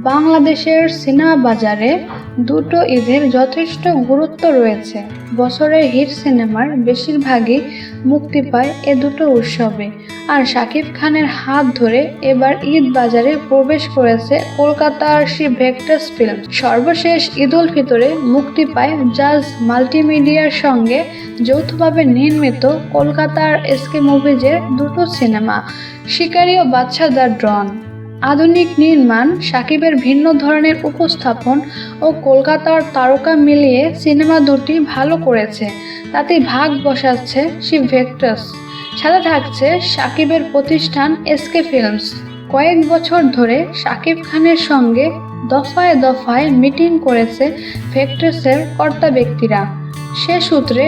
বাংলাদেশের সিনেমা বাজারে দুটো ঈদের যথেষ্ট গুরুত্ব রয়েছে। বছরের হিট সিনেমার বেশিরভাগই মুক্তি পায় এ দুটো উৎসবে। আর শাকিব খানের হাত ধরে এবার ঈদ বাজারে প্রবেশ করেছে কলকাতার ভেক্টরস ফিল্ম। সর্বশেষ ঈদ উল ফিতরে মুক্তি পায় জাজ মাল্টিমিডিয়ার সঙ্গে যৌথভাবে নির্মিত কলকাতার এসকে মুভিজের দুটো সিনেমা, শিকারী ও বাদশা দ্য ডন। আধুনিক নির্মাণ, শাকিবের ভিন্ন ধরনের উপস্থাপন ও কলকাতার তারকা মিলিয়ে সিনেমা দুটি ভালো করেছে, তাতে ভাগ বসাচ্ছে ভেক্টরস। সাথে থাকছে শাকিবের প্রতিষ্ঠান এসকে ফিল্মস। কয়েক বছর ধরে শাকিব খানের সঙ্গে দফায় দফায় মিটিং করেছে ভেক্টরসের কর্তা ব্যক্তিরা। সে সূত্রে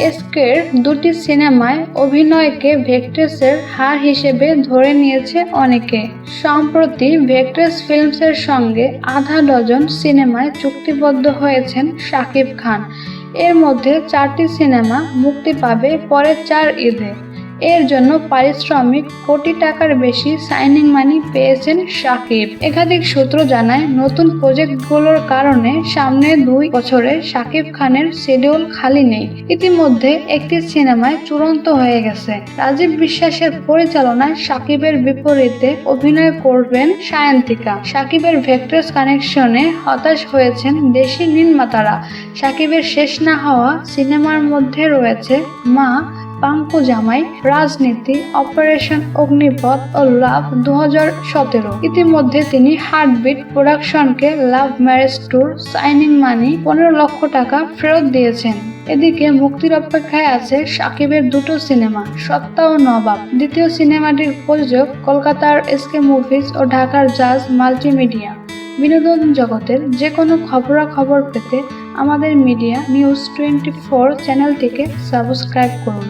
এসকের দুটি সিনেমায় অভিনয়কে ভেক্টরসের হার হিসেবে ধরে নিয়েছে অনেকে। সম্প্রতি ভেক্টরস ফিল্মসের সঙ্গে আধা ডজন সিনেমায় চুক্তিবদ্ধ হয়েছেন শাকিব খান। এর মধ্যে 4টি সিনেমা মুক্তি পাবে পরের 4 ঈদে। এর জন্য পারিশ্রমিক কোটি টাকার বেশি সাইনিং মানি পেয়েছেন শাকিব। একাধিক সূত্র জানায়, নতুন প্রজেক্টগুলোর কারণে সামনে 2 বছরে শাকিব খানের শিডিউল খালি নেই। ইতিমধ্যে একটি সিনেমায় চূড়ান্ত হয়ে গেছে। রাজীব বিশ্বাসের পরিচালনায় শাকিবের বিপরীতে অভিনয় করবেন সায়ন্তিকা। শাকিবের ভেক্টরস কানেকশনে হতাশ হয়েছেন দেশি নির্মাতারা। শাকিবের শেষ না হওয়া সিনেমার মধ্যে রয়েছে মা, পাঙ্কু জামাই, রাজনীতি, অপারেশন অগ্নিপথ ও লাভ 2017। ইতিমধ্যে তিনি হার্টবিট প্রোডাকশনকে love marriage tour signing money 15 লক্ষ টাকা ফেরত দিয়েছেন। এদিকে মুক্তির অপেক্ষায় আছে শাকিবের দুটো সিনেমা, সত্তা ও নবাব। দ্বিতীয় সিনেমাটির প্রযোজক কলকাতার এসকে মুভিজ ও ঢাকার জাজ মাল্টিমিডিয়া। বিনোদন জগতের যে কোনো খবরাখবর পেতে আমাদের মিডিয়া নিউজ 24 চ্যানেলটিকে সাবস্ক্রাইব করুন।